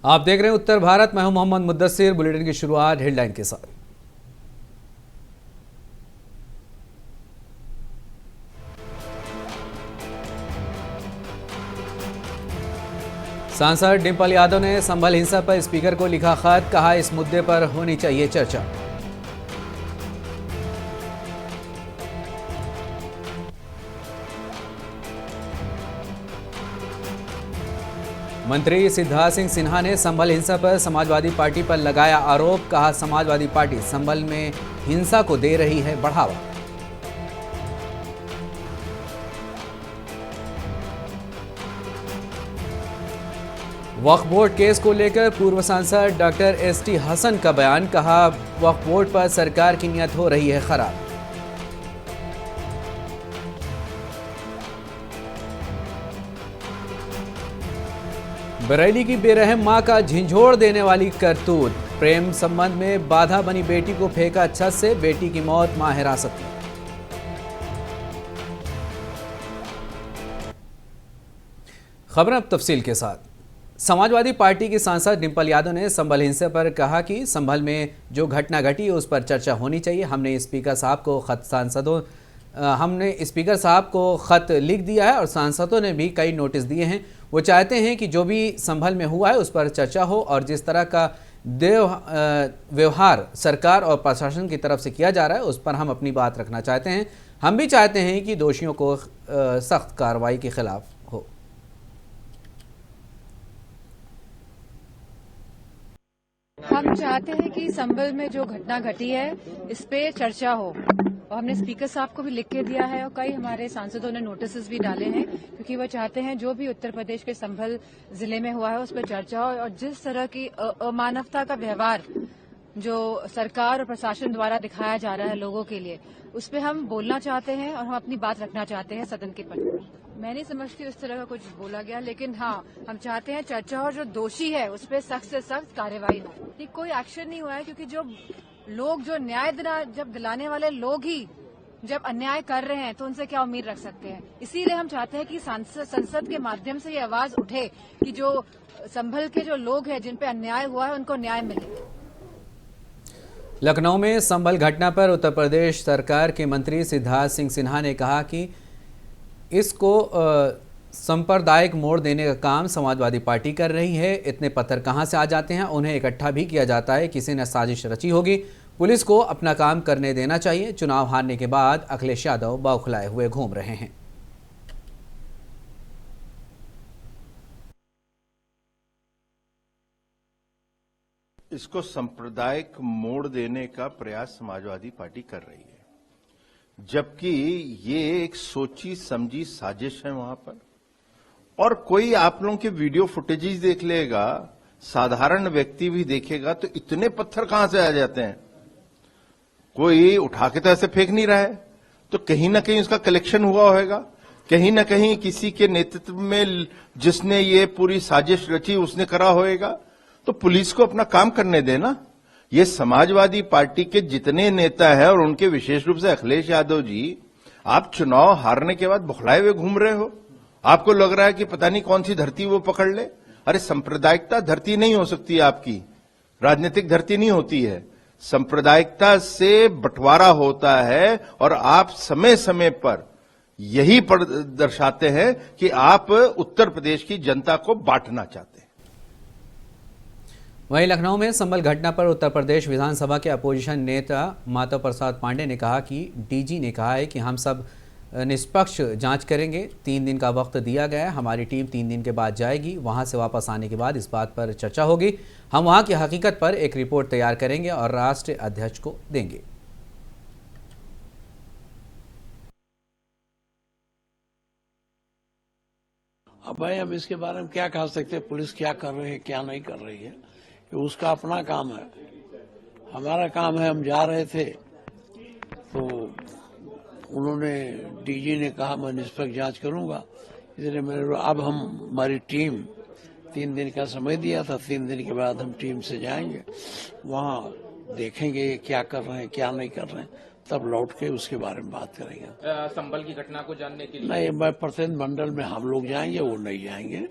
आप देख रहे हैं उत्तर भारत। मैं हूं मोहम्मद मुद्दस्सिर। बुलेटिन की शुरुआत हेडलाइन के साथ। सांसद डिंपल यादव ने संभल हिंसा पर स्पीकर को लिखा खत, कहा इस मुद्दे पर होनी चाहिए चर्चा। मंत्री सिद्धार्थ सिंह सिन्हा ने संभल हिंसा पर समाजवादी पार्टी पर लगाया आरोप, कहा समाजवादी पार्टी संभल में हिंसा को दे रही है बढ़ावा। वक्फ बोर्ड केस को लेकर पूर्व सांसद डॉक्टर एसटी हसन का बयान, कहा वक्फ बोर्ड पर सरकार की नीयत हो रही है खराब। बरेली की बेरहम मां का झिंझोड़ देने वाली करतूत, प्रेम संबंध में बाधा बनी बेटी को फेंका छत से, बेटी की मौत, मां हिरासत में। खबर अब तफसील के साथ। समाजवादी पार्टी की सांसद डिंपल यादव ने संभल हिंसा पर कहा कि संभल में जो घटना घटी उस पर चर्चा होनी चाहिए। हमने स्पीकर साहब को खत लिख दिया है और सांसदों ने भी कई नोटिस दिए हैं। वो चाहते हैं कि जो भी संभल में हुआ है उस पर चर्चा हो और जिस तरह का व्यवहार सरकार और प्रशासन की तरफ से किया जा रहा है उस पर हम अपनी बात रखना चाहते हैं। हम भी चाहते हैं कि दोषियों को सख्त कार्रवाई के खिलाफ हो। हम चाहते हैं कि संभल में जो घटना घटी है इस पे चर्चा हो और हमने स्पीकर साहब को भी लिख के दिया है और कई हमारे सांसदों ने नोटिस भी डाले हैं, क्योंकि वो चाहते हैं जो भी उत्तर प्रदेश के संभल जिले में हुआ है उस पर चर्चा हो और जिस तरह की अमानवता का व्यवहार जो सरकार और प्रशासन द्वारा दिखाया जा रहा है लोगों के लिए, उस पर हम बोलना चाहते हैं और हम अपनी बात रखना चाहते हैं सदन के पट पर। मैं नहीं समझती उस तरह का कुछ बोला गया, लेकिन हाँ हम चाहते हैं चर्चा हो, जो दोषी है उस पर सख्त से सख्त कार्रवाई हो। कोई एक्शन नहीं हुआ है क्योंकि जो लोग जो न्याय जब दिलाने वाले लोग ही जब अन्याय कर रहे हैं तो उनसे क्या उम्मीद रख सकते हैं। इसीलिए हम चाहते हैं कि संसद के माध्यम से ये आवाज उठे कि जो संभल के जो लोग हैं जिन पे अन्याय हुआ है उनको न्याय मिले। लखनऊ में संभल घटना पर उत्तर प्रदेश सरकार के मंत्री सिद्धार्थ सिंह सिन्हा ने कहा कि इसको सांप्रदायिक मोड़ देने का काम समाजवादी पार्टी कर रही है। इतने पत्थर कहां से आ जाते हैं, उन्हें इकट्ठा भी किया जाता है। किसी ने साजिश रची होगी। पुलिस को अपना काम करने देना चाहिए। चुनाव हारने के बाद अखिलेश यादव बौखलाए हुए घूम रहे हैं। इसको सांप्रदायिक मोड़ देने का प्रयास समाजवादी पार्टी कर रही है, जबकि ये एक सोची समझी साजिश है वहां पर। और कोई आप लोगों के वीडियो फुटेजेस देख लेगा, साधारण व्यक्ति भी देखेगा तो इतने पत्थर कहां से आ जाते हैं। कोई उठा के तो ऐसे फेंक नहीं रहा है, तो कहीं ना कहीं उसका कलेक्शन हुआ होगा, कहीं ना कहीं किसी के नेतृत्व में जिसने ये पूरी साजिश रची उसने करा होएगा। तो पुलिस को अपना काम करने देना। ये समाजवादी पार्टी के जितने नेता हैं और उनके विशेष रूप से अखिलेश यादव जी, आप चुनाव हारने के बाद बौखलाए हुए घूम रहे हो। आपको लग रहा है कि पता नहीं कौन सी धरती वो पकड़ ले। अरे सांप्रदायिकता धरती नहीं हो सकती, आपकी राजनीतिक धरती नहीं होती है। सांप्रदायिकता से बंटवारा होता है और आप समय समय पर यही दर्शाते हैं कि आप उत्तर प्रदेश की जनता को बांटना चाहते हैं। वहीं लखनऊ में संभल घटना पर उत्तर प्रदेश विधानसभा के अपोजिशन नेता माधव प्रसाद पांडे ने कहा कि डीजी ने कहा है कि हम सब निष्पक्ष जांच करेंगे। 3 दिन का वक्त दिया गया है। हमारी टीम 3 दिन के बाद जाएगी। वहां से वापस आने के बाद इस बात पर चर्चा होगी। हम वहां की हकीकत पर एक रिपोर्ट तैयार करेंगे और राष्ट्रीय अध्यक्ष को देंगे। अब भाई हम इसके बारे में क्या कह सकते हैं, पुलिस क्या कर रही है क्या नहीं कर रही है, कि उसका अपना काम है। हमारा काम है, हम जा रहे थे तो उन्होंने डीजी ने कहा मैं निष्पक्ष जांच करूंगा, इसलिए अब हमारी टीम 3 दिन का समय दिया था। 3 दिन के बाद हम टीम से जाएंगे, वहां देखेंगे क्या कर रहे हैं क्या नहीं कर रहे हैं, तब लौट के उसके बारे में बात करेंगे। संभल की घटना को जानने के लिए नहीं, मैं प्रतिनिधि मंडल में हम लोग जाएंगे, वो नहीं जाएंगे।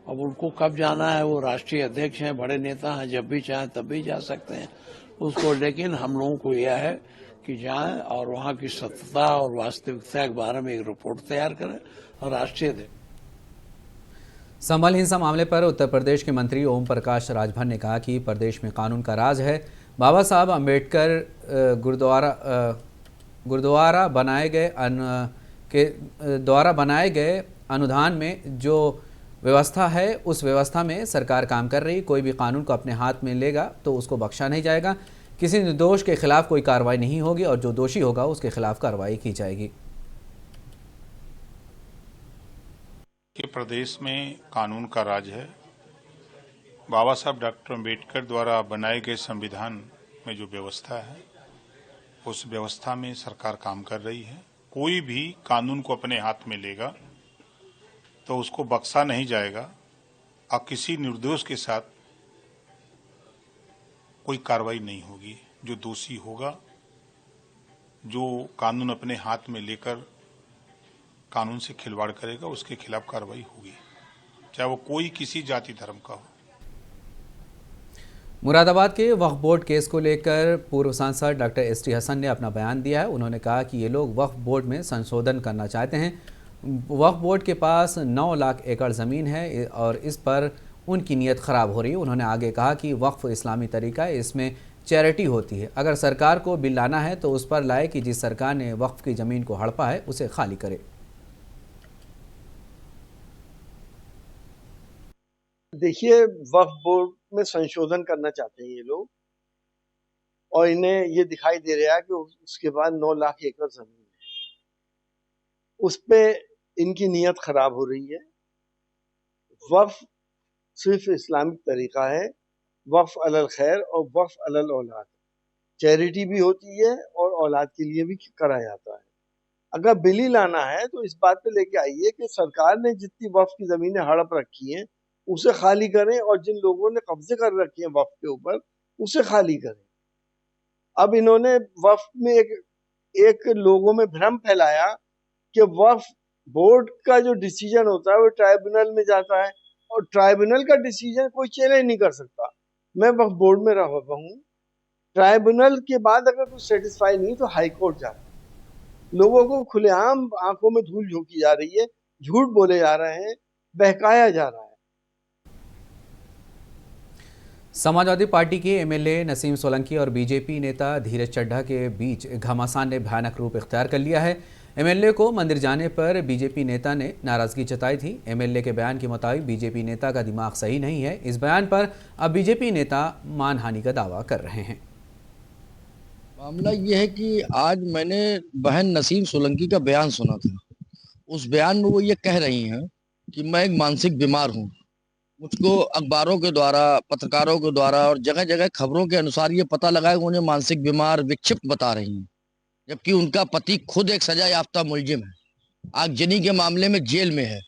अब उनको कब जाना है, वो राष्ट्रीय अध्यक्ष हैं, बड़े नेता हैं, जब भी चाहें तब भी जा सकते हैं उसको। लेकिन हम लोगों को यह है कि जाएं और वहाँ की सत्यता और वास्तविकता के बारे में एक रिपोर्ट तैयार करें और राष्ट्रीय अध्यक्ष। संभल हिंसा मामले पर उत्तर प्रदेश के मंत्री ओम प्रकाश राजभर ने कहा कि प्रदेश में कानून का राज है। बाबा साहब अम्बेडकर गुरुद्वारा बनाए गए अनुदान में जो व्यवस्था है उस व्यवस्था में सरकार काम कर रही। कोई भी कानून को अपने हाथ में लेगा तो उसको बख्शा नहीं जाएगा। किसी निर्दोष के खिलाफ कोई कार्रवाई नहीं होगी और जो दोषी होगा उसके खिलाफ कार्रवाई की जाएगी। कि प्रदेश में कानून का राज है। बाबा साहब डॉक्टर अम्बेडकर द्वारा बनाए गए संविधान में जो व्यवस्था है उस व्यवस्था में सरकार काम कर रही है। कोई भी कानून को अपने हाथ में लेगा तो उसको बख्शा नहीं जाएगा और किसी निर्दोष के साथ कोई कार्रवाई नहीं होगी। जो दोषी होगा, जो कानून अपने हाथ में लेकर कानून से खिलवाड़ करेगा, उसके खिलाफ कार्रवाई होगी, चाहे वो कोई किसी जाति धर्म का हो। मुरादाबाद के वक्फ बोर्ड केस को लेकर पूर्व सांसद डॉक्टर एसटी हसन ने अपना बयान दिया है। उन्होंने कहा कि ये लोग वक्फ बोर्ड में संशोधन करना चाहते हैं। वक्फ बोर्ड के पास 9 लाख एकड़ ज़मीन है और इस पर उनकी नीयत ख़राब हो रही है। उन्होंने आगे कहा कि वक्फ इस्लामी तरीका है, इसमें चैरिटी होती है। अगर सरकार को बिल लाना है तो उस पर लाए कि जिस सरकार ने वक्फ की ज़मीन को हड़पा है उसे खाली करे। देखिए, वक्फ बोर्ड में संशोधन करना चाहते हैं ये लोग और इन्हें ये दिखाई दे रहा है कि उसके बाद 9 लाख एकड़ जमीन है, उस पे इनकी नीयत खराब हो रही है। वक्फ सिर्फ इस्लामिक तरीका है, वक्फ अलल खैर और वक्फ अलल औलाद, चैरिटी भी होती है और औलाद के लिए भी करा जाता है। अगर बिल ही लाना है तो इस बात पे लेके आइए कि सरकार ने जितनी वक्फ की जमीनें हड़प रखी हैं उसे खाली करें और जिन लोगों ने कब्जे कर रखे हैं वक्फ के ऊपर उसे खाली करें। अब इन्होंने वक्फ में एक लोगों में भ्रम फैलाया कि वक्फ बोर्ड का जो डिसीजन होता है वो ट्राइब्यूनल में जाता है और ट्राइब्यूनल का डिसीजन कोई चैलेंज नहीं कर सकता। मैं वक्फ बोर्ड में रहा हूँ, ट्राइब्यूनल के बाद अगर कुछ सेटिस्फाई नहीं तो हाई कोर्ट जाता है। लोगों को खुलेआम आंखों में धूल झोंकी जा रही है, झूठ बोले जा रहे हैं, बहकाया जा रहा है। समाजवादी पार्टी के एमएलए नसीम सोलंकी और बीजेपी नेता धीरज चड्ढा के बीच घमासान ने भयानक रूप इख्तियार कर लिया है। एमएलए को मंदिर जाने पर बीजेपी नेता ने नाराजगी जताई थी। एमएलए के बयान के मुताबिक बीजेपी नेता का दिमाग सही नहीं है। इस बयान पर अब बीजेपी नेता मानहानि का दावा कर रहे हैं। मामला ये है कि आज मैंने बहन नसीम सोलंकी का बयान सुना था। उस बयान में वो ये कह रही हैं कि मैं एक मानसिक बीमार हूँ। मुझको अखबारों के द्वारा, पत्रकारों के द्वारा और जगह जगह खबरों के अनुसार ये पता लगा कि उन्हें मानसिक बीमार, विक्षिप्त बता रही हैं, जबकि उनका पति खुद एक सजा याफ्ता मुलजिम है, आगजनी के मामले में जेल में है,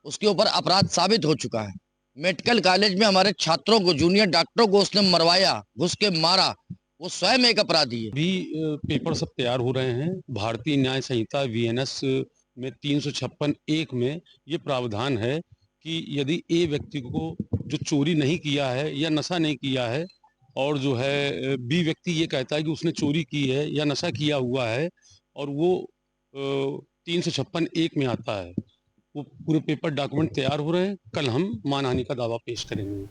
उसके ऊपर अपराध साबित हो चुका है। मेडिकल कॉलेज में हमारे छात्रों को, जूनियर डॉक्टरों को उसने मरवाया, घुस के मारा, वो स्वयं एक अपराधी है। भी पेपर सब तैयार हो रहे हैं। भारतीय न्याय संहिता VNS में 356(1) में ये प्रावधान है कि यदि ए व्यक्ति को जो चोरी नहीं किया है या नशा नहीं किया है और जो है बी व्यक्ति ये कहता है कि उसने चोरी की है या नशा किया हुआ है और वो 356(1) में आता है, वो पूरे पेपर डॉक्यूमेंट तैयार हो रहे हैं। कल हम मानहानि का दावा पेश करेंगे।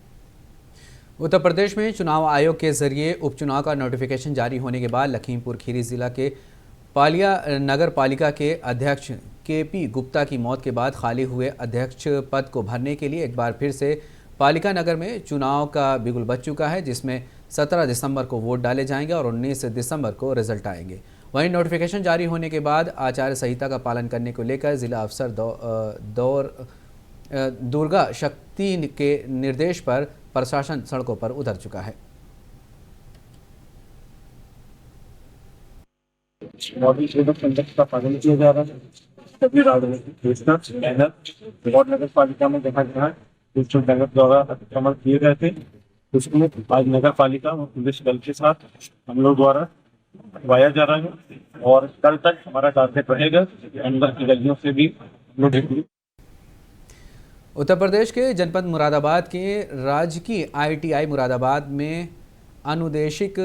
उत्तर प्रदेश में चुनाव आयोग के जरिए उपचुनाव का नोटिफिकेशन जारी होने के बाद लखीमपुर खीरी जिला के पालिया नगर पालिका के अध्यक्ष KP गुप्ता की मौत के बाद खाली हुए अध्यक्ष पद को भरने के लिए एक बार फिर से पालिका नगर में चुनाव का बिगुल बज चुका है, जिसमें 17 दिसंबर को वोट डाले जाएंगे और 19 दिसंबर को रिजल्ट आएंगे। वहीं नोटिफिकेशन जारी होने के बाद आचार संहिता का पालन करने को लेकर जिला अफसर दुर्गा शक्ति के निर्देश पर प्रशासन सड़कों पर उतर चुका है। का पालन किया जा रहा है। सभी राजनीतिक बैनर वार्ड नगर पालिका में देखा गया है जो नगर द्वारा अतिक्रमण किए गए थे, उसमें आज नगर पालिका और पुलिस बल के साथ हम लोग द्वारा हटवाया जा रहा है और कल तक हमारा टारगेट रहेगा अंदर की गलियों से भी उत्तर प्रदेश के जनपद मुरादाबाद के राजकीय ITI मुरादाबाद में अनुदेशिक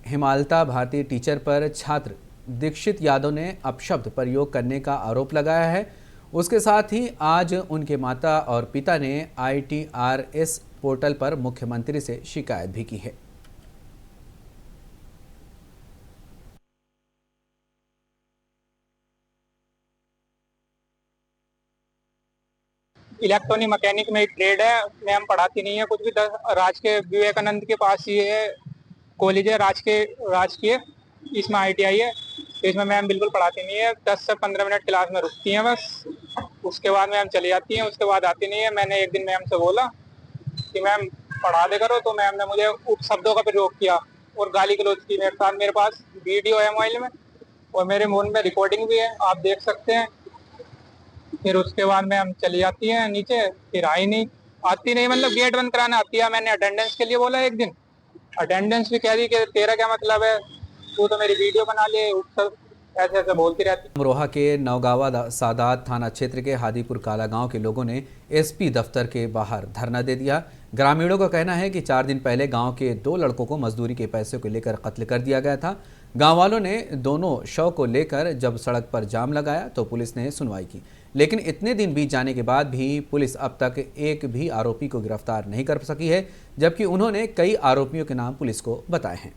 हिमालता भारती टीचर पर छात्र दीक्षित यादव ने अपशब्द प्रयोग करने का आरोप लगाया है। उसके साथ ही आज उनके माता और पिता ने ITRS पोर्टल पर मुख्यमंत्री से शिकायत भी की है। इलेक्ट्रॉनिक मैकेनिक में एक ट्रेड है, मैम पढ़ाती नहीं है कुछ भी। राजकीय विवेकानंद के पास ही है कॉलेज है, राजकीय इसमें ITI है, तो इसमें मैम बिल्कुल पढ़ाती नहीं है। 10 से 15 मिनट क्लास में रुकती हैं बस, उसके बाद मैम चली जाती हैं, उसके बाद आती नहीं है। मैंने एक दिन मैम से बोला कि मैम पढ़ा दे करो, तो मैम ने मुझे उपशब्दों का प्रयोग किया और गाली गलौज की। मेरे पास वीडियो है मोबाइल में और मेरे फोन में रिकॉर्डिंग भी है, आप देख सकते हैं। फिर उसके बाद मैम चली जाती है नीचे, फिर आती नहीं, मतलब गेट बंद कराना आती है। मैंने अटेंडेंस के लिए बोला एक दिन, अटेंडेंस भी कह दी कि तेरा क्या मतलब है, तू तो मेरी वीडियो बना ले, ऐसे ऐसे बोलती रहती। अमरोहा के नौगावा सादात थाना क्षेत्र के हादीपुर काला गांव के लोगों ने SP दफ्तर के बाहर धरना दे दिया। ग्रामीणों का कहना है कि 4 दिन पहले गांव के 2 लड़कों को मजदूरी के पैसे को लेकर कत्ल कर दिया गया था। गांव वालों ने दोनों शव को लेकर जब सड़क पर जाम लगाया तो पुलिस ने सुनवाई की, लेकिन इतने दिन बीत जाने के बाद भी पुलिस अब तक एक भी आरोपी को गिरफ्तार नहीं कर सकी है, जबकि उन्होंने कई आरोपियों के नाम पुलिस को बताए हैं।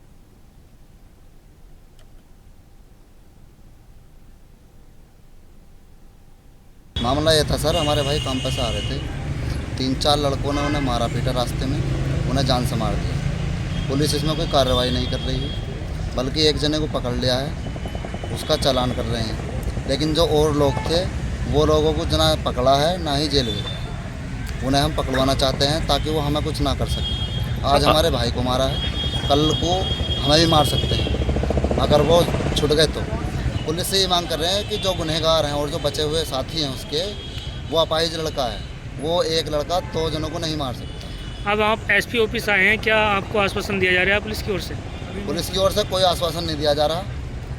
मामला ये था सर, हमारे भाई काम पर से आ रहे थे, 3-4 लड़कों ने उन्हें मारा पीटा रास्ते में, उन्हें जान से मार दिया। पुलिस इसमें कोई कार्रवाई नहीं कर रही है, बल्कि एक जने को पकड़ लिया है, उसका चालान कर रहे हैं। लेकिन जो और लोग थे वो लोगों को ना पकड़ा है ना ही जेल भेजा। उन्हें हम पकड़वाना चाहते हैं ताकि वो हमें कुछ ना कर सकें। आज हमारे भाई को मारा है, कल को हमें भी मार सकते हैं अगर वो छूट गए तो। पुलिस से ये मांग कर रहे हैं कि जो गुनहगार हैं और जो बचे हुए साथी हैं उसके, वो अपाहिज लड़का है, वो एक लड़का 2 जनों को नहीं मार सकता। अब आप SP ऑफिस आए हैं, क्या आपको आश्वासन दिया जा रहा है पुलिस की ओर से? पुलिस की ओर से कोई आश्वासन नहीं दिया जा रहा।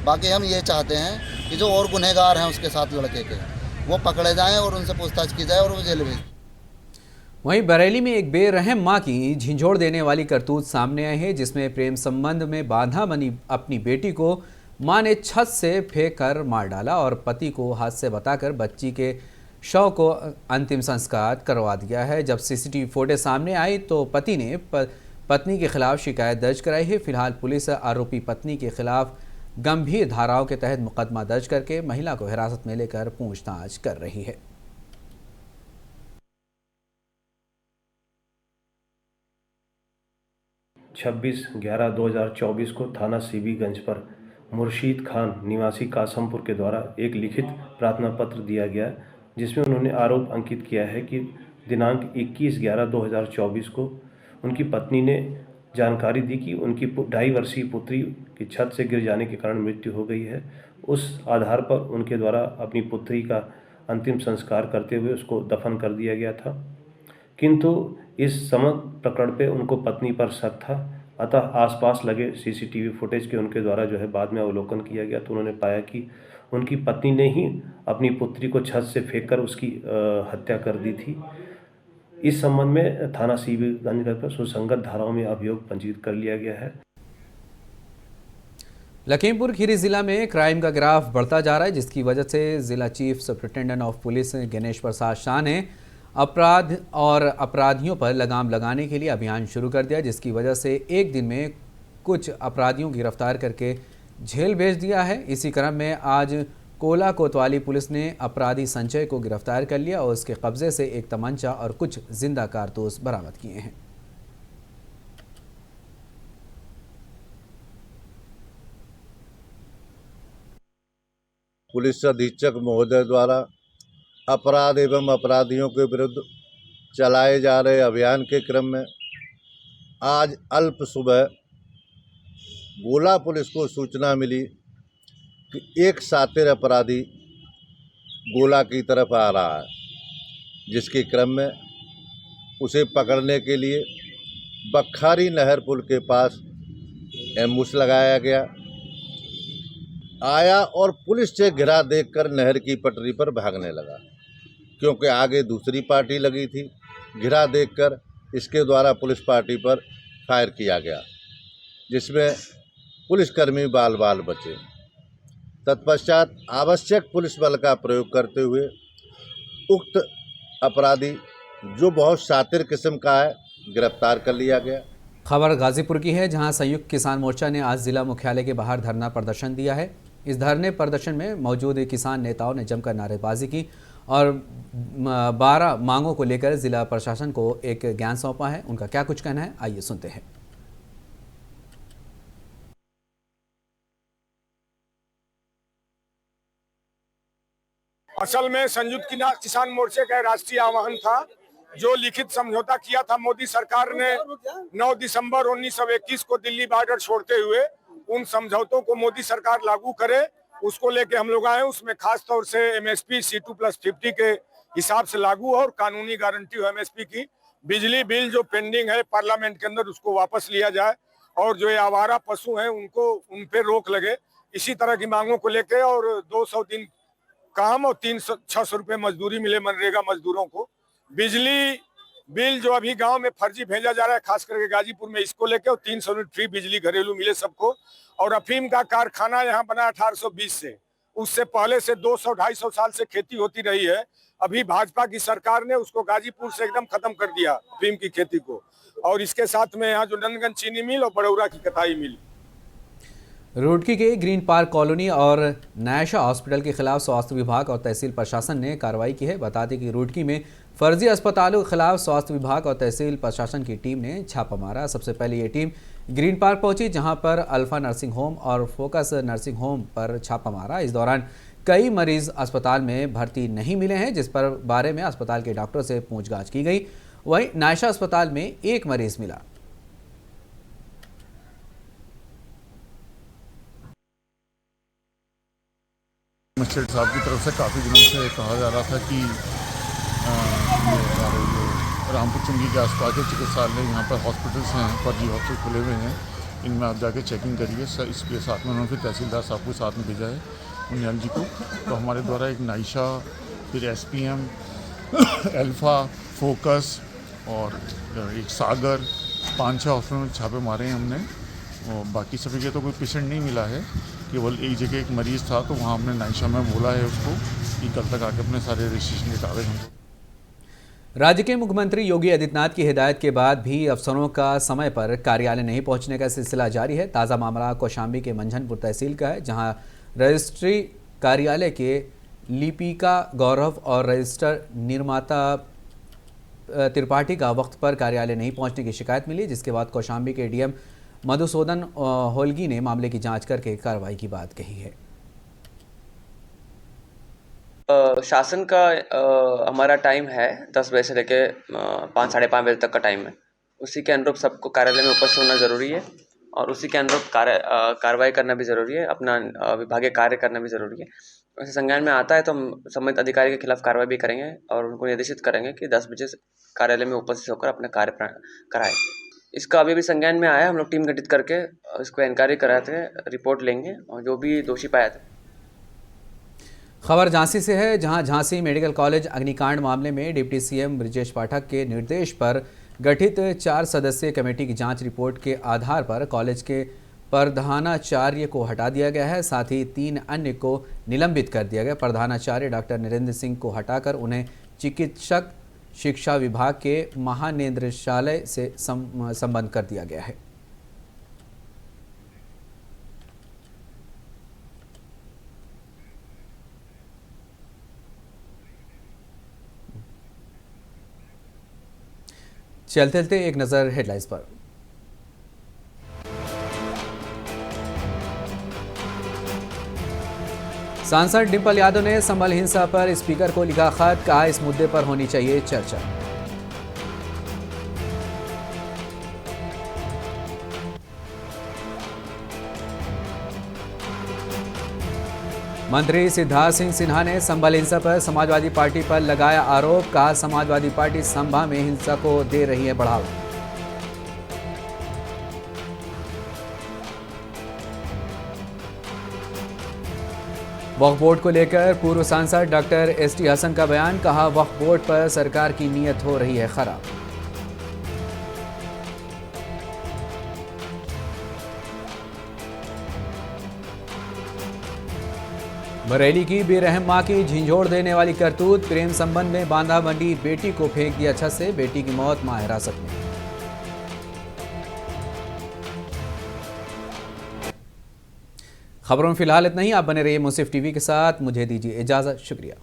बाकी हम ये चाहते हैं कि जो और गुनहगार हैं उसके साथ लड़के के, वो पकड़े जाएं और उनसे पूछताछ की जाए और वो जेल भेज। वहीं बरेली में एक बेरहम मां की झिंझोड़ देने वाली करतूत सामने आई है, जिसमें प्रेम संबंध में बाधा बनी अपनी बेटी को मां ने छत से फेंक कर मार डाला और पति को हाथ से बताकर बच्ची के शव को अंतिम संस्कार करवा दिया है। जब CCTV फुटेज सामने आई तो पति ने पत्नी के खिलाफ शिकायत दर्ज कराई है। फिलहाल पुलिस आरोपी पत्नी के खिलाफ गंभीर धाराओं के तहत मुकदमा दर्ज करके महिला को हिरासत में लेकर पूछताछ कर रही है। छब्बीस 11/2024 को थाना CB-गंज पर मुर्शीद खान निवासी कासमपुर के द्वारा एक लिखित प्रार्थना पत्र दिया गया, जिसमें उन्होंने आरोप अंकित किया है कि दिनांक 21/11/2024 को उनकी पत्नी ने जानकारी दी कि उनकी 2.5 वर्षीय पुत्री की छत से गिर जाने के कारण मृत्यु हो गई है। उस आधार पर उनके द्वारा अपनी पुत्री का अंतिम संस्कार करते हुए उसको दफन कर दिया गया था, किंतु इस समग्र प्रकरण पे उनको पत्नी पर शक था। अतः आसपास लगे CCTV फुटेज के उनके द्वारा जो है बाद में अवलोकन किया गया तो उन्होंने पाया कि उनकी पत्नी ने ही अपनी पुत्री को छत से फेंककर उसकी हत्या कर दी थी। इस संबंध में थाना CB-गंज पर सुसंगत धाराओं में अभियोग पंजीकृत कर लिया गया है। लखीमपुर खीरी जिला में क्राइम का ग्राफ बढ़ता जा रहा है, जिसकी वजह से जिला chief superintendent of police Ganesh Prasad Shah ने अपराध और अपराधियों पर लगाम लगाने के लिए अभियान शुरू कर दिया, जिसकी वजह से एक दिन में कुछ अपराधियों की गिरफ्तार करके जेल भेज दिया है। इसी क्रम में आज कोला कोतवाली पुलिस ने अपराधी संजय को गिरफ्तार कर लिया और उसके कब्जे से एक तमंचा और कुछ जिंदा कारतूस बरामद किए हैं। पुलिस अधीक्षक महोदय द्वारा अपराध एवं अपराधियों के विरुद्ध चलाए जा रहे अभियान के क्रम में आज अल्प सुबह गोला पुलिस को सूचना मिली कि एक शातिर अपराधी गोला की तरफ आ रहा है, जिसके क्रम में उसे पकड़ने के लिए बखारी नहर पुल के पास एम्बुश लगाया गया। आया और पुलिस से घिरा देखकर नहर की पटरी पर भागने लगा। क्योंकि आगे दूसरी पार्टी लगी थी। घिरा देखकर इसके द्वारा पुलिस पार्टी पर फायर किया गया, जिसमें पुलिसकर्मी बाल बाल बचे। तत्पश्चात आवश्यक पुलिस बल का प्रयोग करते हुए उक्त अपराधी, जो बहुत शातिर किस्म का है, गिरफ्तार कर लिया गया। खबर गाजीपुर की है, जहां संयुक्त किसान मोर्चा ने आज जिला मुख्यालय के बाहर धरना प्रदर्शन दिया है। इस धरने प्रदर्शन में मौजूद किसान नेताओं ने जमकर नारेबाजी की और 12 मांगों को लेकर जिला प्रशासन को एक ज्ञान सौंपा है। उनका क्या कुछ कहना है, आइए सुनते हैं। असल में संयुक्त किसान मोर्चे का राष्ट्रीय आह्वान था, जो लिखित समझौता किया था मोदी सरकार ने 9 दिसंबर 1921 को दिल्ली बॉर्डर छोड़ते हुए, उन समझौतों को मोदी सरकार लागू करे, उसको लेके हम लोग आए। उसमें खास तौर से एमएसपी C2+50 के हिसाब से लागू हो और कानूनी गारंटी हो एमएसपी की। बिजली बिल जो पेंडिंग है पार्लियामेंट के अंदर, उसको वापस लिया जाए और जो ये आवारा पशु हैं उनको उन पे रोक लगे। इसी तरह की मांगों को लेके और 200 दिन काम और 600 रुपए मजदूरी मिले मनरेगा मजदूरों को। बिजली बिल जो अभी गांव में फर्जी भेजा जा रहा है, खास करके गाजीपुर में, इसको लेके और 300 यूनिट फ्री बिजली घरेलू मिले सबको। और अफीम का कारखाना यहाँ बना 1820 से, उससे पहले से 200-250 साल से खेती होती रही है। अभी भाजपा की सरकार ने उसको गाजीपुर से एकदम खत्म कर दिया अफीम की खेती को। और इसके साथ में यहाँ जो नंदगंज चीनी मिल और बड़ौरा की कताई मिल। रुड़की के ग्रीन पार्क कॉलोनी और नायशा हॉस्पिटल के खिलाफ स्वास्थ्य विभाग और तहसील प्रशासन ने कार्रवाई की है। बता दें कि रुड़की में फर्जी अस्पतालों के खिलाफ स्वास्थ्य विभाग और तहसील प्रशासन की टीम ने छापा मारा। सबसे पहले ये टीम ग्रीन पार्क पहुंची, जहां पर अल्फा नर्सिंग होम और फोकस नर्सिंग होम पर छापा मारा। इस दौरान कई मरीज अस्पताल में भर्ती नहीं मिले हैं, जिस पर बारे में अस्पताल के डॉक्टर से पूछताछ की गई। वहीं नायशा अस्पताल में एक मरीज मिला। मजिस्ट्रेट साहब की तरफ से काफ़ी दिनों से कहा जा रहा था कि रामपुर चुंगी के आसपास के चिकित्सालय यहाँ पर हॉस्पिटल्स हैं, फर्जी हॉस्पिटल खुले हुए हैं, इनमें आप जाके चेकिंग करिए। इसके साथ में उन्होंने फिर तहसीलदार साहब को साथ में भेजा है, उन्याल जी को। तो हमारे द्वारा एक नायशा, फिर SPM, अल्फा, फोकस और एक सागर, 5-6 हॉस्पिटल में छापे मारे हैं हमने। और बाकी सभी के तो कोई पेशेंट नहीं मिला है, केवल एक जगह एक मरीज़ था, तो वहाँ हमने नायशा में बोला है उसको कि कल तक आके अपने सारे रजिस्ट्रेशन के कागज हमको। राज्य के मुख्यमंत्री योगी आदित्यनाथ की हिदायत के बाद भी अफसरों का समय पर कार्यालय नहीं पहुंचने का सिलसिला जारी है। ताज़ा मामला कौशाम्बी के मंझनपुर तहसील का है, जहां रजिस्ट्री कार्यालय के लिपिका गौरव और रजिस्टर निर्माता त्रिपाठी का वक्त पर कार्यालय नहीं पहुंचने की शिकायत मिली, जिसके बाद कौशाम्बी के DM मधुसूदन होलगी ने मामले की जांच करके कार्रवाई की बात कही है। शासन का हमारा टाइम है 10 बजे से लेके 5 साढ़े 5 बजे तक का टाइम है। उसी के अनुरूप सबको कार्यालय में उपस्थित होना जरूरी है और उसी के अनुरूप कार्रवाई करना भी जरूरी है, अपना विभागीय कार्य करना भी जरूरी है। वैसे संज्ञान में आता है तो हम संबंधित अधिकारी के खिलाफ कार्रवाई भी करेंगे और उनको निर्देशित करेंगे कि 10 बजे कार्यालय में उपस्थित होकर अपना कार्य कराएं। इसका अभी भी संज्ञान में आया, हम लोग टीम गठित करके इसको इंक्वायरी कराते हैं, रिपोर्ट लेंगे और जो भी दोषी पाया था। खबर झांसी से है, जहां झांसी मेडिकल कॉलेज अग्निकांड मामले में डिप्टी CM ब्रजेश पाठक के निर्देश पर गठित 4 सदस्यीय कमेटी की जांच रिपोर्ट के आधार पर कॉलेज के प्रधानाचार्य को हटा दिया गया है। साथ ही 3 अन्य को निलंबित कर दिया गया। प्रधानाचार्य डॉक्टर नरेंद्र सिंह को हटाकर उन्हें चिकित्सक शिक्षा विभाग के महानिदेशालय से संबद्ध कर दिया गया है। चलते एक नज़र हेडलाइंस पर। सांसद डिंपल यादव ने संभल हिंसा पर स्पीकर को लिखा खत, कहा इस मुद्दे पर होनी चाहिए चर्चा। मंत्री सिद्धार्थ सिंह सिन्हा ने संभल हिंसा पर समाजवादी पार्टी पर लगाया आरोप, कहा समाजवादी पार्टी संभा में हिंसा को दे रही है बढ़ावा। वक्फ बोर्ड को लेकर पूर्व सांसद डॉक्टर एसटी हसन का बयान, कहा वक्फ बोर्ड पर सरकार की नीयत हो रही है खराब। बरेली की बेरहम मां की झिंझोड़ देने वाली करतूत, प्रेम संबंध में बांधा बंधी बेटी को फेंक दिया छत से, बेटी की मौत मां हिरासत में। खबरों में फिलहाल इतना ही। आप बने रहिए मुंसिफ टीवी के साथ, मुझे दीजिए इजाजत, शुक्रिया।